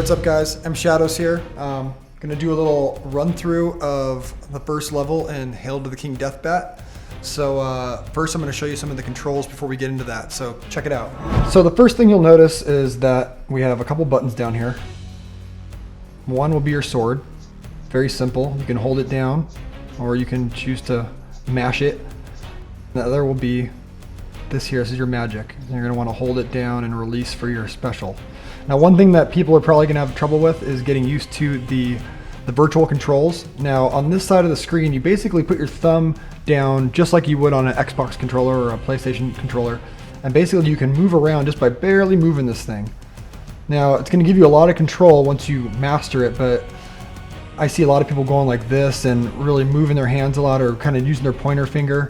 Hey, what's up guys? M Shadows here. Gonna do a little run through of the first level in Hail to the King Deathbat. So first I'm gonna show you some of the controls before we get into that, so check it out. So the first thing you'll notice is that we have a couple buttons down here. One will be your sword. Very simple. You can hold it down or you can choose to mash it. The other will be this here. This is your magic. You're gonna wanna hold it down and release for your special. Now, one thing that people are probably going to have trouble with is getting used to the virtual controls. Now, on this side of the screen, you basically put your thumb down just like you would on an Xbox controller or a PlayStation controller. And basically, you can move around just by barely moving this thing. Now, it's going to give you a lot of control once you master it, but I see a lot of people going like this and really moving their hands a lot or kind of using their pointer finger.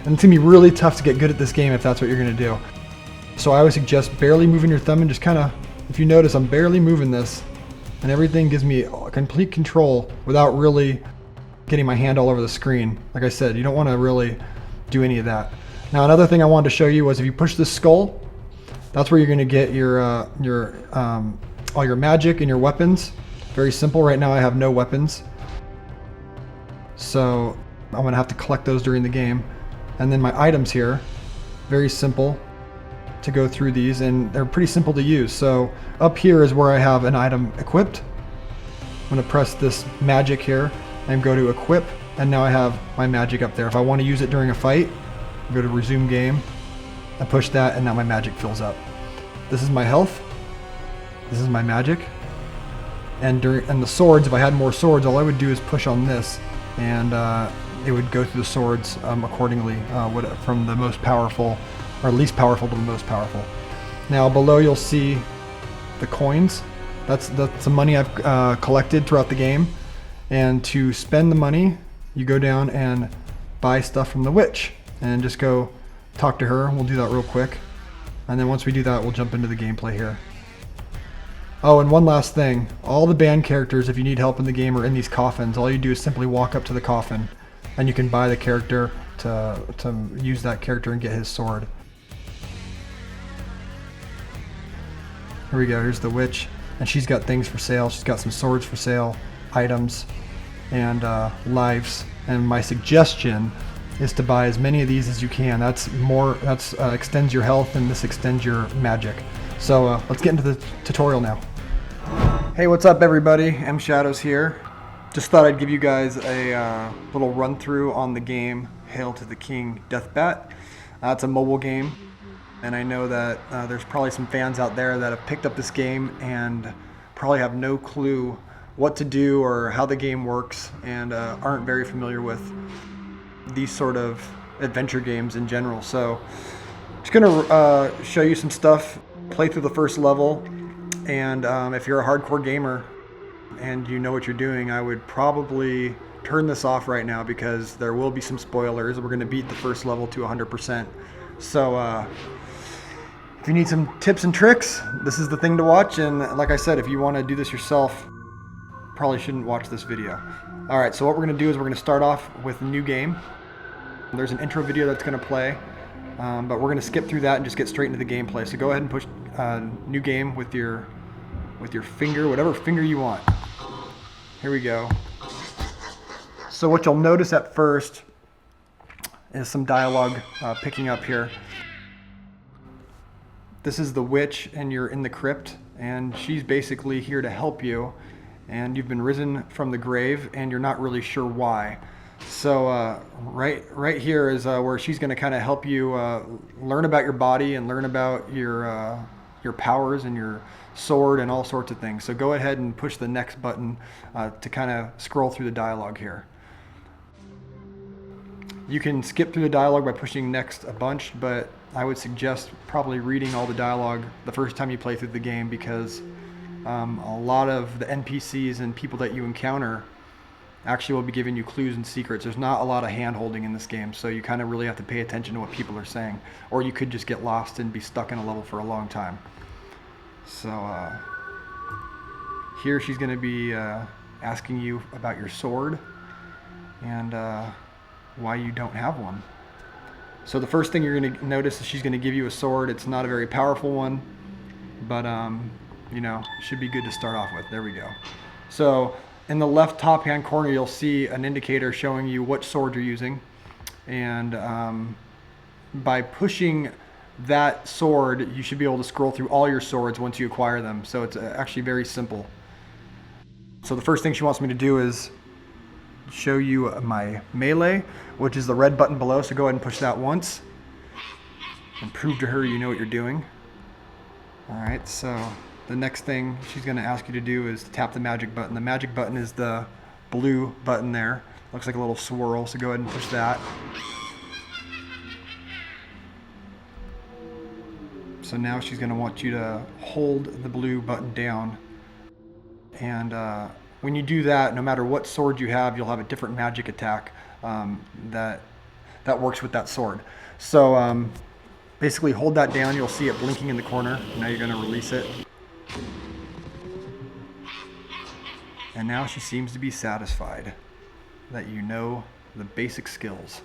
And it's going to be really tough to get good at this game if that's what you're going to do. So I always suggest barely moving your thumb and just kind of, if you notice, I'm barely moving this and everything gives me complete control without really getting my hand all over the screen. Like I said, you don't want to really do any of that. Now, another thing I wanted to show you was if you push this skull, that's where you're going to get all your magic and your weapons. Very simple. Right now I have no weapons, so I'm going to have to collect those during the game. And then my items here, very simple to go through these, and they're pretty simple to use. So up here is where I have an item equipped. I'm going to press this magic here and go to equip, and now I have my magic up there. If I want to use it during a fight, I go to resume game, I push that, and now my magic fills up. This is my health, this is my magic, and the swords, if I had more swords, all I would do is push on this, and it would go through the swords accordingly, from the most powerful or least powerful to the most powerful. Now below you'll see the coins. That's the money I've collected throughout the game. And to spend the money, you go down and buy stuff from the witch and just go talk to her. We'll do that real quick. And then once we do that, we'll jump into the gameplay here. Oh, and one last thing. All the band characters, if you need help in the game, are in these coffins. All you do is simply walk up to the coffin and you can buy the character to use that character and get his sword. Here we go, here's the witch, and she's got things for sale. She's got some swords for sale, items, and lives. And my suggestion is to buy as many of these as you can. That's extends your health, and this extends your magic. So let's get into the tutorial now. Hey, what's up everybody? M Shadows here. Just thought I'd give you guys a little run through on the game Hail to the King Deathbat. It's a mobile game. And I know that there's probably some fans out there that have picked up this game and probably have no clue what to do or how the game works, and aren't very familiar with these sort of adventure games in general. So just gonna show you some stuff, play through the first level, and if you're a hardcore gamer and you know what you're doing, I would probably turn this off right now because there will be some spoilers. We're gonna beat the first level to 100%. So if you need some tips and tricks, this is the thing to watch. And like I said, if you want to do this yourself, probably shouldn't watch this video. All right, so what we're going to do is we're going to start off with a new game. There's an intro video that's going to play, but we're going to skip through that and just get straight into the gameplay. So go ahead and push new game with your finger, whatever finger you want. Here we go. So what you'll notice at first is some dialogue picking up here. This is the witch, and you're in the crypt, and she's basically here to help you, and you've been risen from the grave and you're not really sure why. So right here is where she's going to kind of help you learn about your body and learn about your powers and your sword and all sorts of things. So go ahead and push the next button to kind of scroll through the dialogue here. You can skip through the dialogue by pushing next a bunch, but I would suggest probably reading all the dialogue the first time you play through the game, because a lot of the NPCs and people that you encounter actually will be giving you clues and secrets. There's not a lot of hand-holding in this game, so you kind of really have to pay attention to what people are saying, or you could just get lost and be stuck in a level for a long time. So here she's going to be asking you about your sword and why you don't have one. So the first thing you're going to notice is she's going to give you a sword. It's not a very powerful one, but you know, should be good to start off with. There we go. So in the left top hand corner, you'll see an indicator showing you what sword you're using. And by pushing that sword, you should be able to scroll through all your swords once you acquire them. So it's actually very simple. So the first thing she wants me to do is show you my melee, which is the red button below. So go ahead and push that once and prove to her you know what you're doing. All right, so the next thing she's going to ask you to do is tap the magic button. The magic button is the blue button there. Looks like a little swirl, so go ahead and push that. So now she's going to want you to hold the blue button down. And when you do that, no matter what sword you have, you'll have a different magic attack that works with that sword. So basically hold that down, you'll see it blinking in the corner. Now you're going to release it. And now she seems to be satisfied that you know the basic skills.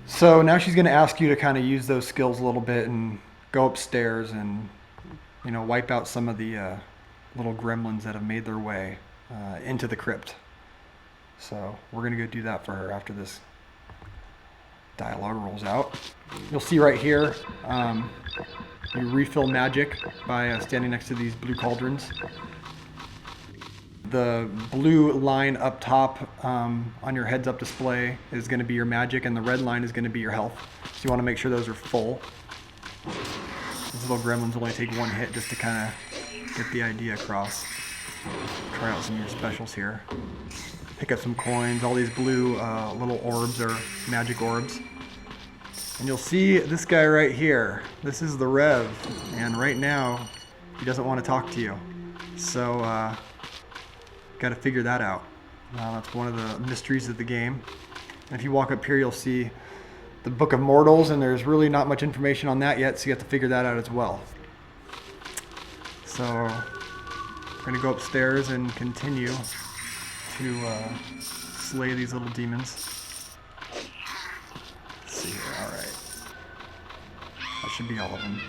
So now she's going to ask you to kind of use those skills a little bit and go upstairs and, you know, wipe out some of the little gremlins that have made their way into the crypt. So we're going to go do that for her after this dialogue rolls out. You'll see right here, you refill magic by standing next to these blue cauldrons. The blue line up top on your heads up display is going to be your magic, and the red line is going to be your health. So you want to make sure those are full. These little gremlins only take one hit just to kind of get the idea across. Try out some of your specials here. Pick up some coins. All these blue little orbs are magic orbs. And you'll see this guy right here. This is the Rev, and right now he doesn't want to talk to you. So got to figure that out. That's one of the mysteries of the game. And if you walk up here, you'll see the Book of Mortals, and there's really not much information on that yet, so you have to figure that out as well. So we're going to go upstairs and continue to slay these little demons. Let's see here. All right. That should be all of them.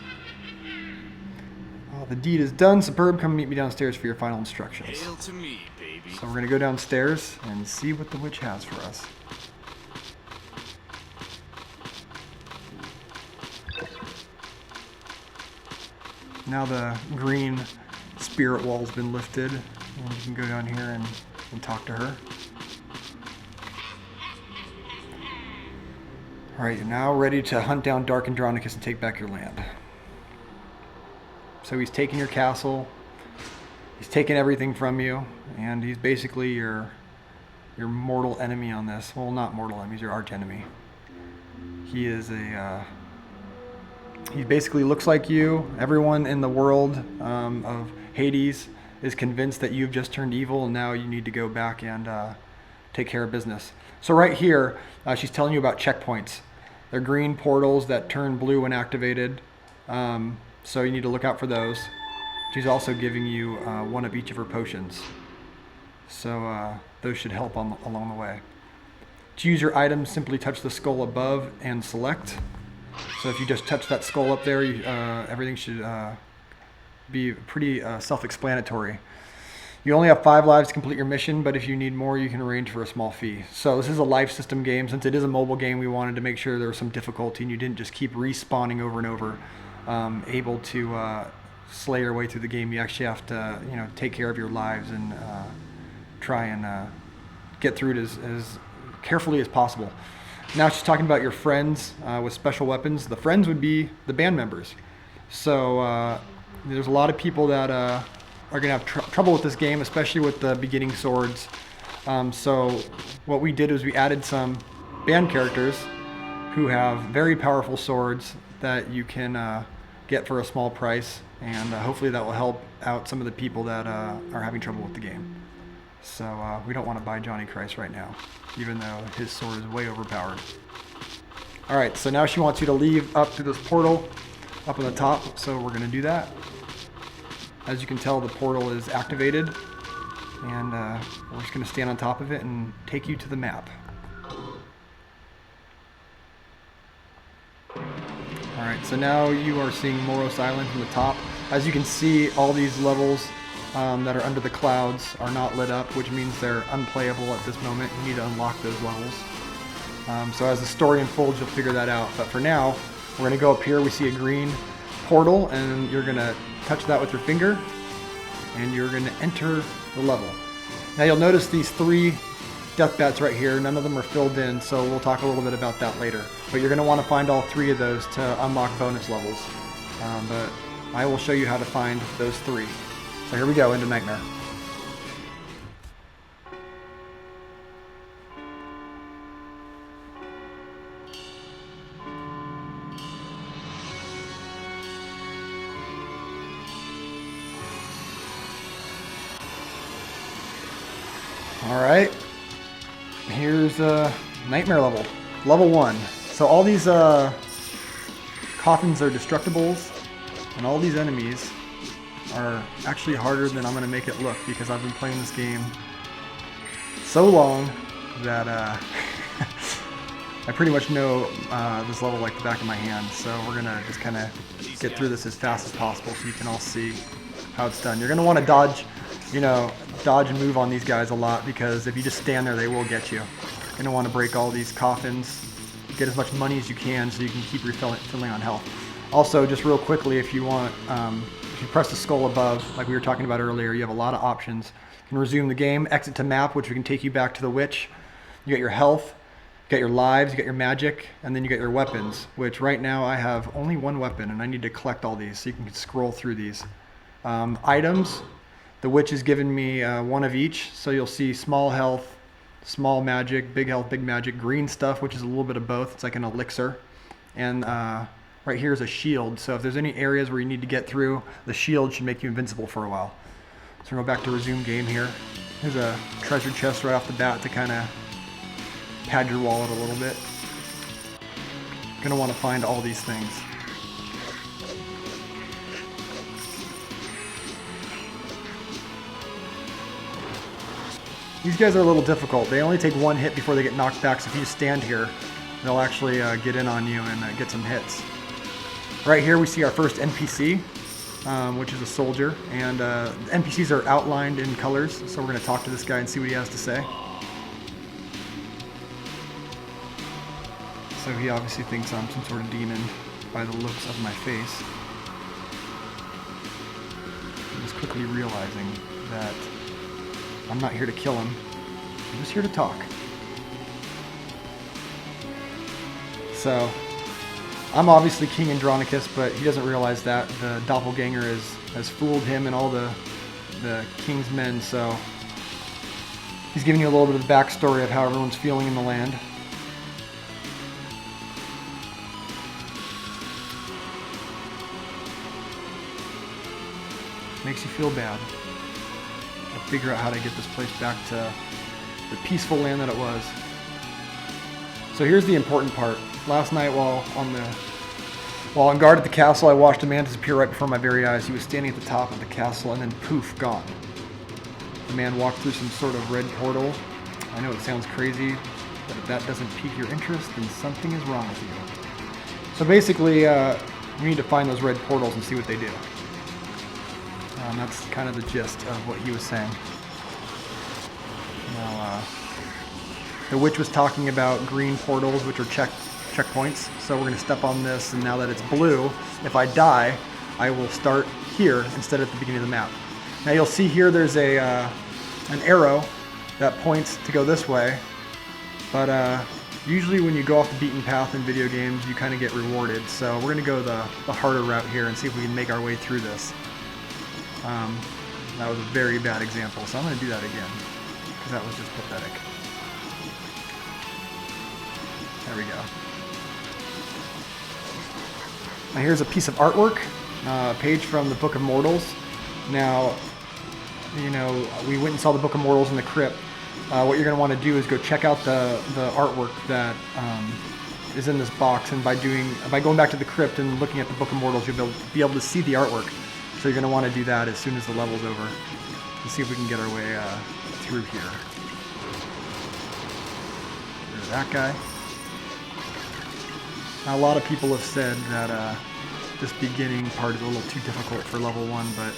The deed is done. Superb. Come meet me downstairs for your final instructions. Hail to me, baby. So we're going to go downstairs and see what the witch has for us. Now the green spirit wall's been lifted, and you can go down here and talk to her. Alright, you're now ready to hunt down Dark Andronicus and take back your land. So he's taken your castle, he's taken everything from you, and he's basically your mortal enemy on this. Well, not mortal enemy, he's your arch enemy. He is he basically looks like you. Everyone in the world of Hades is convinced that you've just turned evil, and now you need to go back and take care of business. So right here, she's telling you about checkpoints. They're green portals that turn blue when activated. So you need to look out for those. She's also giving you one of each of her potions. So those should help along the way. To use your items, simply touch the skull above and select. So if you just touch that skull up there, everything should be pretty self-explanatory. You only have 5 lives to complete your mission, but if you need more, you can arrange for a small fee. So this is a life system game. Since it is a mobile game, we wanted to make sure there was some difficulty and you didn't just keep respawning over and over. Able to slay your way through the game. You actually have to, you know, take care of your lives and try and get through it as carefully as possible. Now she's talking about your friends with special weapons. The friends would be the band members. So there's a lot of people that are going to have trouble with this game, especially with the beginning swords. So what we did is we added some band characters who have very powerful swords that you can get for a small price, and hopefully that will help out some of the people that are having trouble with the game. So we don't want to buy Johnny Christ right now, even though his sword is way overpowered. Alright, so now she wants you to leave up through this portal up on the top, so we're going to do that. As you can tell, the portal is activated, and we're just going to stand on top of it and take you to the map. Alright, so now you are seeing Moros Island from the top. As you can see, all these levels that are under the clouds are not lit up, which means they're unplayable at this moment. You need to unlock those levels. So as the story unfolds, you'll figure that out. But for now, we're going to go up here. We see a green portal, and you're going to touch that with your finger, and you're going to enter the level. Now you'll notice these 3 Deathbats right here. None of them are filled in, so we'll talk a little bit about that later. But you're going to want to find all 3 of those to unlock bonus levels. But I will show you how to find those 3. So here we go into Nightmare. Alright, here's Nightmare level. Level 1. So all these coffins are destructibles, and all these enemies are actually harder than I'm going to make it look, because I've been playing this game so long that I pretty much know this level like the back of my hand. So we're going to just kind of get through this as fast as possible so you can all see how it's done. You're going to want to dodge and move on these guys a lot, because if you just stand there, they will get you. You're going to want to break all these coffins, get as much money as you can so you can keep refilling on health. Also, just real quickly, if you want, if you press the skull above, like we were talking about earlier, you have a lot of options. You can resume the game, exit to map, which can take you back to the witch. You got your health, you got your lives, you got your magic, and then you got your weapons, which right now I have only 1 weapon, and I need to collect all these so you can scroll through these. Items. The witch has given me 1 of each, so you'll see small health, small magic, big health, big magic, green stuff, which is a little bit of both. It's like an elixir. And right here is a shield, so if there's any areas where you need to get through, the shield should make you invincible for a while. So we'll go back to resume game here. There's a treasure chest right off the bat to kind of pad your wallet a little bit. You're going to want to find all these things. These guys are a little difficult. They only take 1 hit before they get knocked back, so if you just stand here, they'll actually get in on you and get some hits. Right here we see our first NPC, which is a soldier, and NPCs are outlined in colors, so we're going to talk to this guy and see what he has to say. So he obviously thinks I'm some sort of demon by the looks of my face. I'm just quickly realizing that I'm not here to kill him, I'm just here to talk. So, I'm obviously King Andronicus, but he doesn't realize that. The doppelganger has fooled him and all the king's men, so he's giving you a little bit of the backstory of how everyone's feeling in the land. Makes you feel bad. Figure out how to get this place back to the peaceful land that it was. So here's the important part. Last night while on guard at the castle, I watched a man disappear right before my very eyes. He was standing at the top of the castle and then poof, gone. The man walked through some sort of red portal. I know it sounds crazy, but if that doesn't pique your interest, then something is wrong with you. So basically, we need to find those red portals and see what they do. That's kind of the gist of what he was saying. Now, the witch was talking about green portals, which are checkpoints. So we're going to step on this, and now that it's blue, if I die, I will start here instead of at the beginning of the map. Now you'll see here there's an arrow that points to go this way, but usually when you go off the beaten path in video games, you kind of get rewarded. So we're going to go the harder route here and see if we can make our way through this. That was a very bad example, so I'm going to do that again, because that was just pathetic. There we go. Now here's a piece of artwork, a page from the Book of Mortals. Now, you know, we went and saw the Book of Mortals in the crypt. What you're going to want to do is go check out the artwork that is in this box, and by going back to the crypt and looking at the Book of Mortals, you'll be able to see the artwork. So you're going to want to do that as soon as the level's over. Let's see if we can get our way through here. There's that guy. Now, a lot of people have said that this beginning part is a little too difficult for level 1, but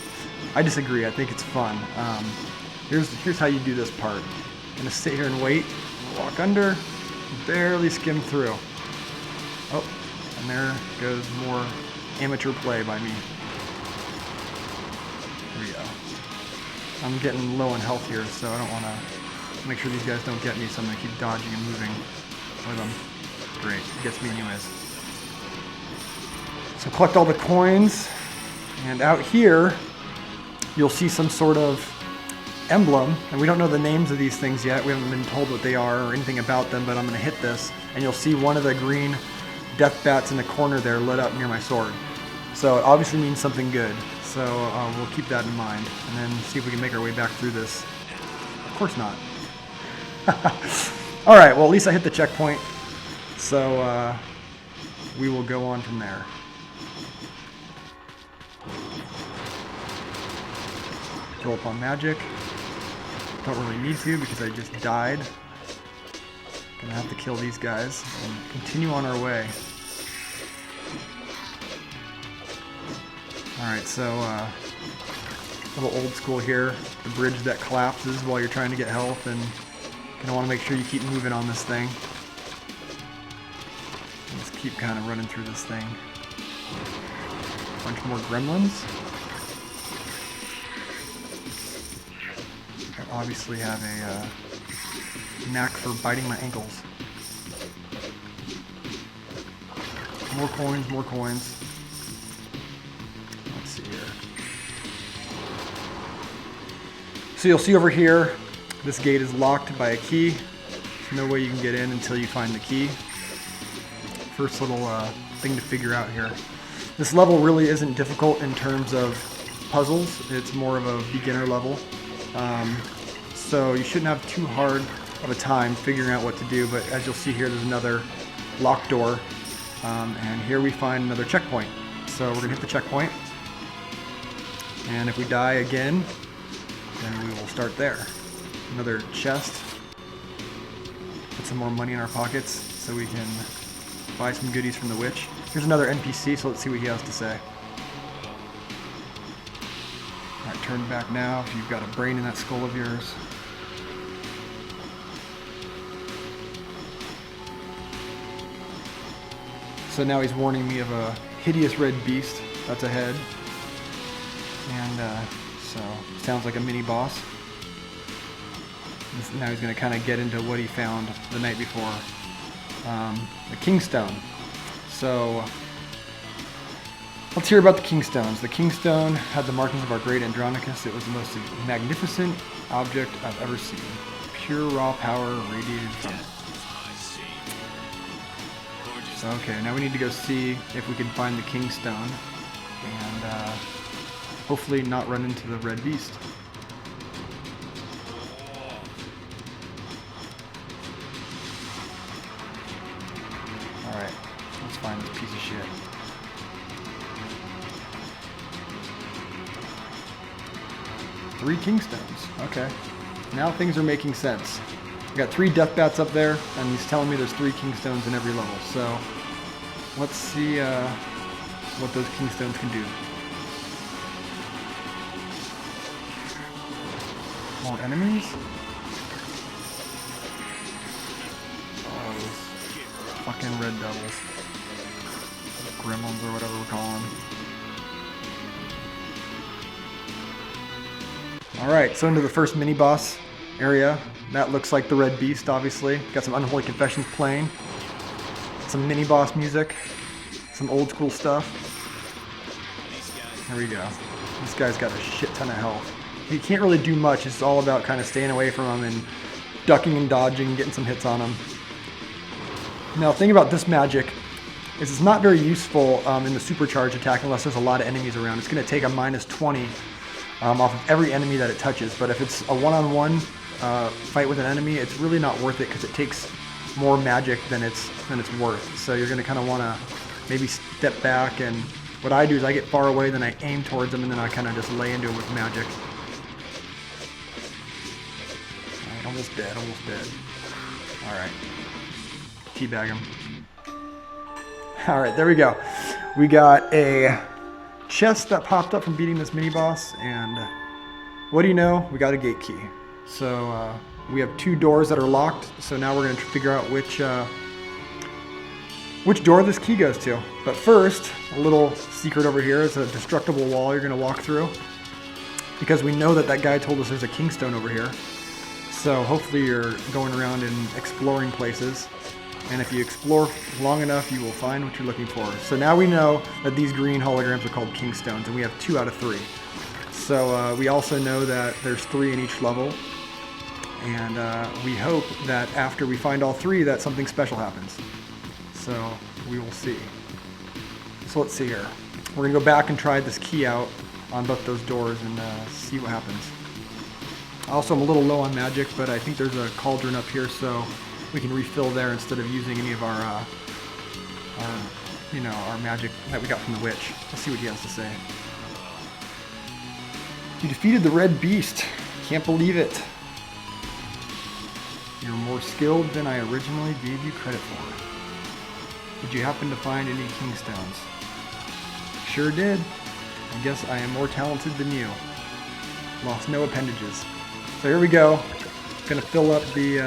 I disagree. I think it's fun. Here's how you do this part. I'm gonna sit here and wait, walk under, barely skim through. Oh, and there goes more amateur play by me. There we go. I'm getting low on health here, so I don't want to make sure these guys don't get me, so I'm going to keep dodging and moving with them. Great, it gets me anyways. So collect all the coins, and out here you'll see some sort of emblem, and we don't know the names of these things yet. We haven't been told what they are or anything about them, but I'm going to hit this, and you'll see one of the green Deathbats in the corner there lit up near my sword. So it obviously means something good. So we'll keep that in mind, and then see if we can make our way back through this. Of course not. All right, well at least I hit the checkpoint, so we will go on from there. Fill up on magic. Don't really need to because I just died. Gonna have to kill these guys and continue on our way. Alright, so a little old school here. The bridge that collapses while you're trying to get health, and you're gonna want to make sure you keep moving on this thing. Just keep kind of running through this thing. Bunch more gremlins. I obviously have a knack for biting my ankles. More coins, more coins. Let's see here. So you'll see over here, this gate is locked by a key. There's no way you can get in until you find the key. First little thing to figure out here. This level really isn't difficult in terms of puzzles. It's more of a beginner level. So you shouldn't have too hard of a time figuring out what to do, but as you'll see here, there's another locked door, and here we find another checkpoint. So we're gonna hit the checkpoint, and if we die again, then we will start there. Another chest. Put some more money in our pockets so we can buy some goodies from the witch. Here's another NPC, so let's see what he has to say. Alright, turn back now if you've got a brain in that skull of yours. So now he's warning me of a hideous red beast that's ahead. And so, sounds like a mini boss. Now he's going to kind of get into what he found the night before. The Kingstone. So, let's hear about the Kingstones. The Kingstone had the markings of our great Andronicus. It was the most magnificent object I've ever seen. Pure raw power radiated from it. So, okay, now we need to go see if we can find the Kingstone and hopefully not run into the red beast. Alright, let's find this piece of shit. Three Kingstones. Okay. Now things are making sense. We got 3 Deathbats up there, and he's telling me there's 3 Kingstones in every level. So let's see what those Kingstones can do. More enemies? Oh, those fucking red devils. Gremlins or whatever we're calling them. Alright, so into the first mini-boss area. That looks like the red beast, obviously. Got some Unholy Confessions playing. Some mini-boss music. Some old school stuff. There we go. This guy's got a shit ton of health. He can't really do much. It's all about kind of staying away from him and ducking and dodging and getting some hits on him. Now, the thing about this magic is it's not very useful in the supercharge attack unless there's a lot of enemies around. It's going to take a -20 off of every enemy that it touches. But if it's a one-on-one fight with an enemy, it's really not worth it because it takes more magic than it's worth. So you're going to kind of want to maybe step back, and what I do is I get far away, then I aim towards them, and then I kind of just lay into it with magic. Alright, almost dead, almost dead. Alright. Teabag him. Alright, there we go. We got a chest that popped up from beating this mini boss, and what do you know? We got a gate key. So we have 2 doors that are locked. So now we're going to figure out which door this key goes to. But first, a little secret over here is a destructible wall you're going to walk through, because we know that guy told us there's a kingstone over here. So hopefully you're going around and exploring places, and if you explore long enough, you will find what you're looking for. So now we know that these green holograms are called kingstones, and we have 2 out of 3. So we also know that there's 3 in each level, and we hope that after we find all 3 that something special happens. So we will see. So let's see here. We're gonna go back and try this key out on both those doors and see what happens. Also, I'm a little low on magic, but I think there's a cauldron up here, so we can refill there instead of using any of our magic that we got from the witch. Let's see what he has to say. You defeated the red beast. Can't believe it. You're more skilled than I originally gave you credit for. Did you happen to find any kingstones? Sure did. I guess I am more talented than you. Lost no appendages. So here we go. Gonna fill up the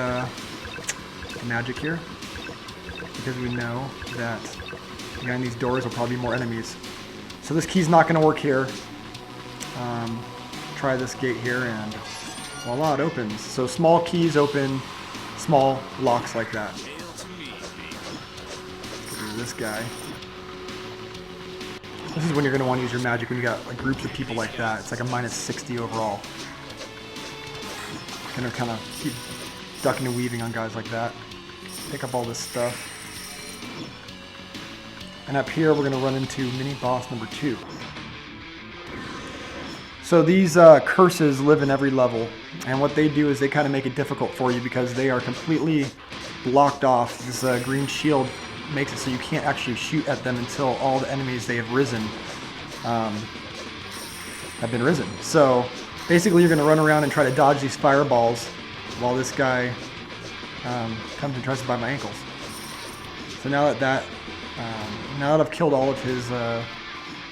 magic here, because we know that behind these doors will probably be more enemies. So this key's not gonna work here. Try this gate here, and voila, it opens. So small keys open small locks like that. Look at this guy. This is when you're going to want to use your magic, when you got like groups of people like that. It's like a -60 overall. Gonna kind of keep ducking and weaving on guys like that. Pick up all this stuff. And up here we're going to run into mini boss number 2. So these curses live in every level, and what they do is they kind of make it difficult for you because they are completely blocked off. This green shield makes it so you can't actually shoot at them until all the enemies they have risen have been risen. So basically you're going to run around and try to dodge these fireballs while this guy comes and tries to bite my ankles. So now that I've killed all of his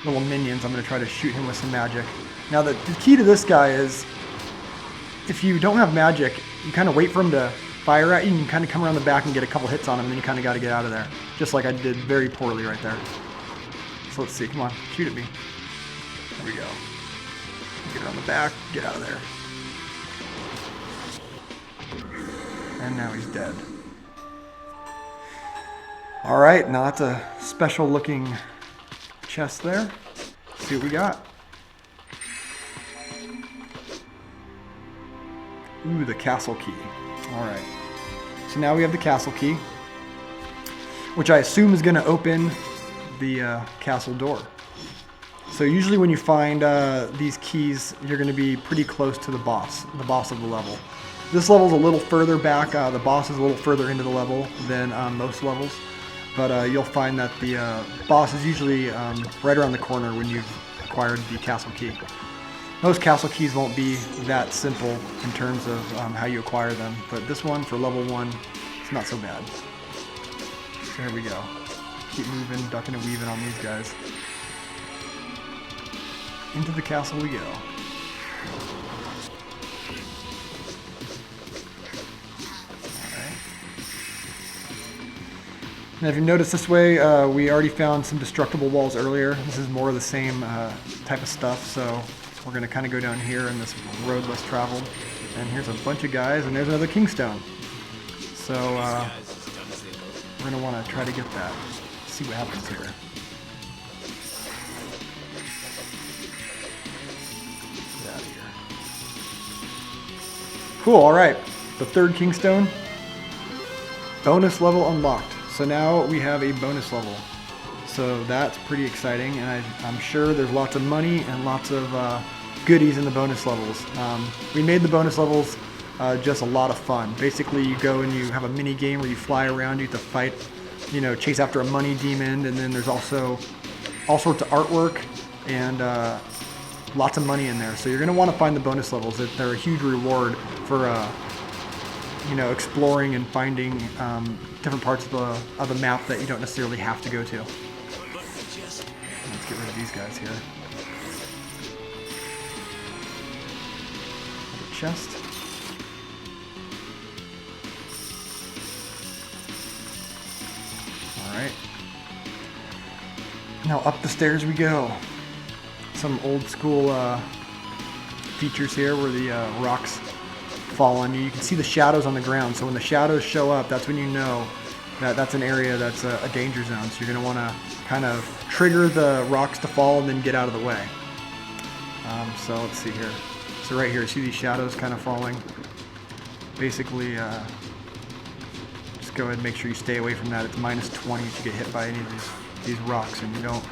little minions, I'm going to try to shoot him with some magic. Now the key to this guy is, if you don't have magic, you kind of wait for him to fire at you, and you kind of come around the back and get a couple hits on him, and then you kind of got to get out of there. Just like I did very poorly right there. So let's see, come on, shoot at me. There we go. Get around the back, get out of there. And now he's dead. Alright, now that's a special looking chest there. Let's see what we got. Ooh, the castle key. Alright. So now we have the castle key, which I assume is going to open the castle door. So usually when you find these keys, you're going to be pretty close to the boss of the level. This level's a little further back. The boss is a little further into the level than most levels. But you'll find that the boss is usually right around the corner when you've acquired the castle key. Most castle keys won't be that simple in terms of how you acquire them, but this one for level 1, it's not so bad. So here we go. Keep moving, ducking and weaving on these guys. Into the castle we go. Alright. Now if you notice this way, we already found some destructible walls earlier. This is more of the same type of stuff, so we're going to kind of go down here in this road less traveled. And here's a bunch of guys, and there's another kingstone. So we're going to want to try to get that. See what happens here. Get out of here. Cool, alright. The 3rd kingstone. Bonus level unlocked. So now we have a bonus level. So that's pretty exciting, and I'm sure there's lots of money and lots of goodies in the bonus levels. We made the bonus levels just a lot of fun. Basically, you go and you have a mini game where you fly around, you have to fight, chase after a money demon, and then there's also all sorts of artwork and lots of money in there. So you're going to want to find the bonus levels. They're a huge reward for exploring and finding different parts of the map that you don't necessarily have to go to. Let's get rid of these guys here. Another chest. Alright. Now up the stairs we go. Some old school features here where the rocks fall on you. You can see the shadows on the ground, so when the shadows show up, that's when you know that that's an area that's a danger zone. So you're going to want to kind of trigger the rocks to fall and then get out of the way. So let's see here. So right here, see these shadows kind of falling? Basically, just go ahead and make sure you stay away from that. It's minus 20 if you get hit by any of these rocks, and you don't.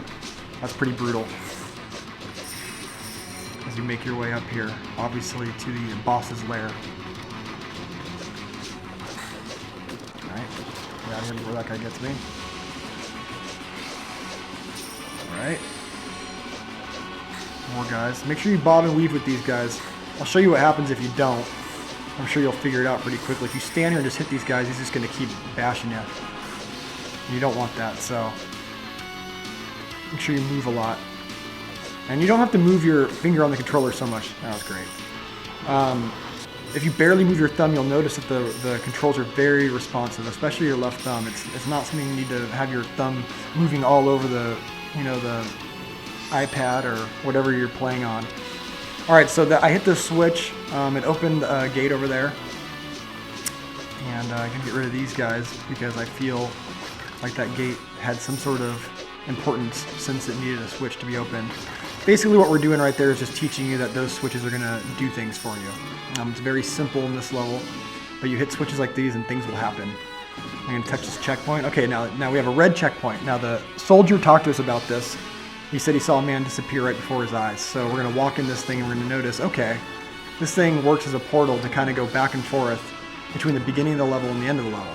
That's pretty brutal. As you make your way up here, obviously to the boss's lair. Alright, get out of here before that guy gets me. Alright. More guys. Make sure you bob and weave with these guys. I'll show you what happens if you don't. I'm sure you'll figure it out pretty quickly. If you stand here and just hit these guys, he's just going to keep bashing you. You don't want that, so make sure you move a lot. And you don't have to move your finger on the controller so much. That was great. If you barely move your thumb, you'll notice that the controls are very responsive, especially your left thumb. It's not something you need to have your thumb moving all over the iPad or whatever you're playing on. All right, so I hit this switch. It opened a gate over there, and I can get rid of these guys because I feel like that gate had some sort of importance since it needed a switch to be opened. Basically what we're doing right there is just teaching you that those switches are going to do things for you. It's very simple in this level, but you hit switches like these and things will happen. I'm going to touch this checkpoint. Okay, now we have a red checkpoint. Now the soldier talked to us about this. He said he saw a man disappear right before his eyes. So we're going to walk in this thing and we're going to notice, okay, this thing works as a portal to kind of go back and forth between the beginning of the level and the end of the level.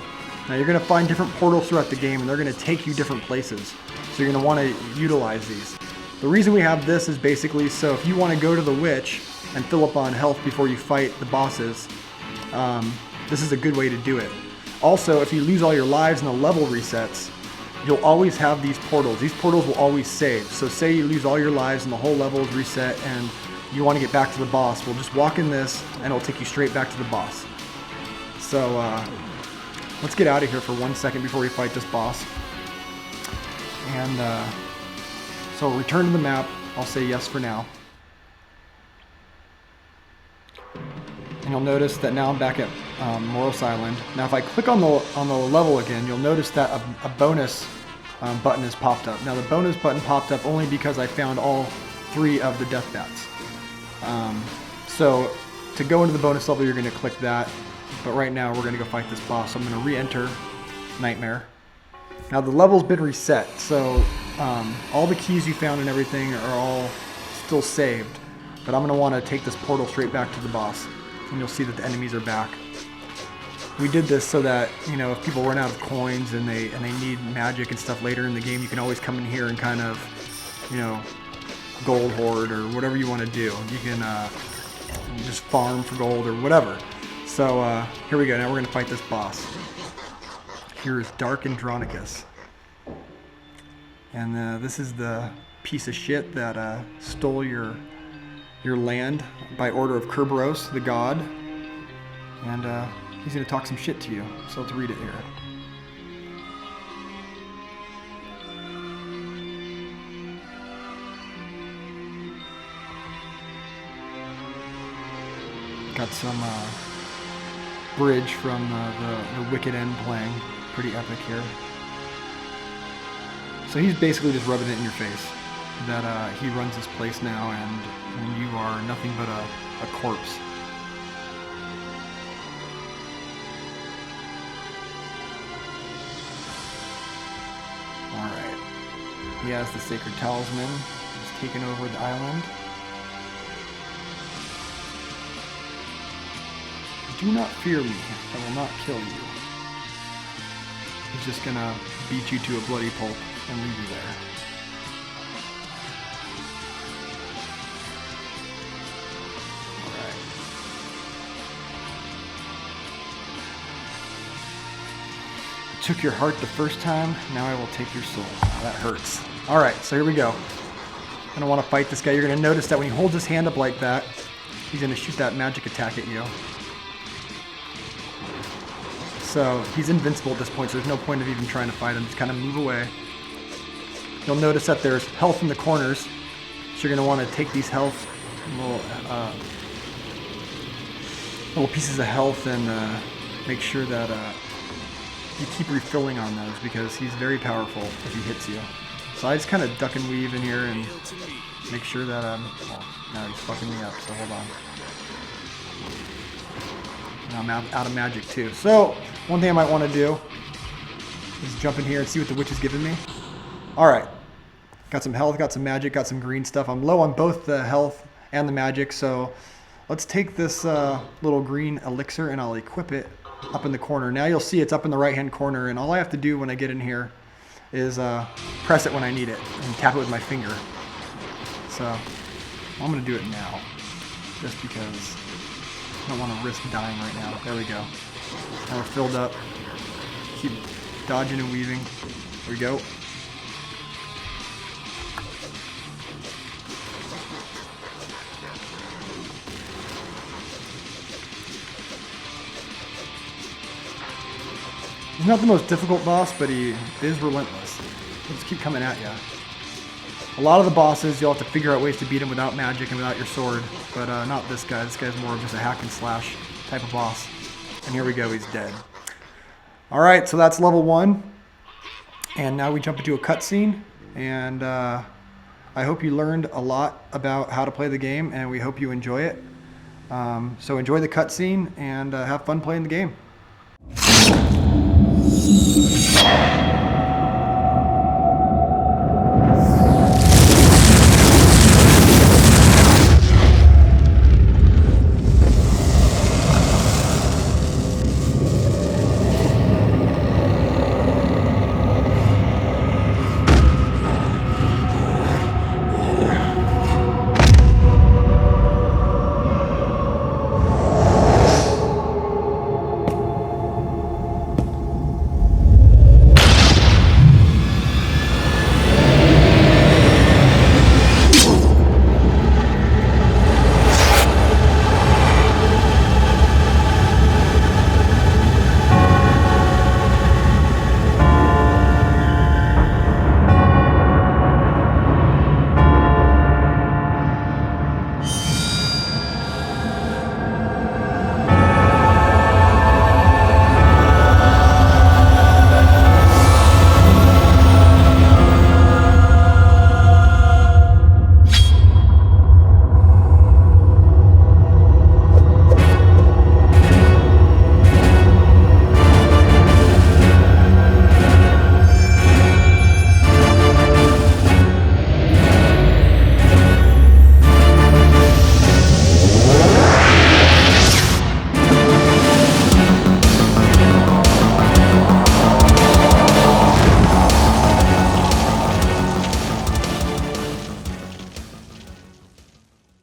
Now you're going to find different portals throughout the game and they're going to take you different places. So you're going to want to utilize these. The reason we have this is basically so if you want to go to the witch and fill up on health before you fight the bosses, this is a good way to do it. Also, if you lose all your lives and the level resets, you'll always have these portals. These portals will always save. So say you lose all your lives and the whole level is reset and you want to get back to the boss, well just walk in this and it'll take you straight back to the boss. So let's get out of here for 1 second before we fight this boss. And so return to the map. I'll say yes for now. And you'll notice that now I'm back at Moros Island. Now if I click on the level again, you'll notice that a bonus button has popped up. Now the bonus button popped up only because I found all 3 of the Deathbats. So to go into the bonus level, you're going to click that. But right now we're going to go fight this boss. So I'm going to re-enter Nightmare. Now the level's been reset, so all the keys you found and everything are all still saved. But I'm going to want to take this portal straight back to the boss. And you'll see that the enemies are back. We did this so that, you know, if people run out of coins and they need magic and stuff later in the game, you can always come in here and kind of, you know, gold hoard or whatever you want to do. You can just farm for gold or whatever. So here we go. Now we're going to fight this boss. Here is Dark Andronicus. And this is the piece of shit that stole your land by order of Kerberos, the god. And he's going to talk some shit to you. So let's read it here. Got some bridge from the Wicked End playing. Pretty epic here. So he's basically just rubbing it in your face that he runs this place now and you are nothing but a corpse. Alright. He has the Sacred Talisman. He's taken over the island. Do not fear me. I will not kill you. He's just gonna beat you to a bloody pulp and leave you there. Alright. I took your heart the first time, now I will take your soul. That hurts. Alright, so here we go. gonna want to fight this guy. You're gonna notice that when he holds his hand up like that, he's gonna shoot that magic attack at you. So he's invincible at this point, so there's no point of even trying to fight him. Just kind of move away. You'll notice that there's health in the corners, so you're gonna want to take these health, little pieces of health, and make sure that you keep refilling on those, because he's very powerful if he hits you. So I just kind of duck and weave in here and make sure that oh, now he's fucking me up, so hold on. And I'm out of magic too. So one thing I might want to do is jump in here and see what the witch is giving me. Alright. Got some health, got some magic, got some green stuff. I'm low on both the health and the magic, so let's take this little green elixir and I'll equip it up in the corner. Now you'll see it's up in the right hand corner, and all I have to do when I get in here is press it when I need it and tap it with my finger. So I'm going to do it now, just because I don't want to risk dying right now. There we go. Now we're filled up. Keep dodging and weaving. There we go. He's not the most difficult boss, but he is relentless. He'll just keep coming at you. A lot of the bosses, you'll have to figure out ways to beat him without magic and without your sword, but not this guy. This guy's more of just a hack and slash type of boss. And here we go, he's dead. Alright, so that's level 1. And now we jump into a cutscene, and I hope you learned a lot about how to play the game, and we hope you enjoy it. So enjoy the cutscene, and have fun playing the game.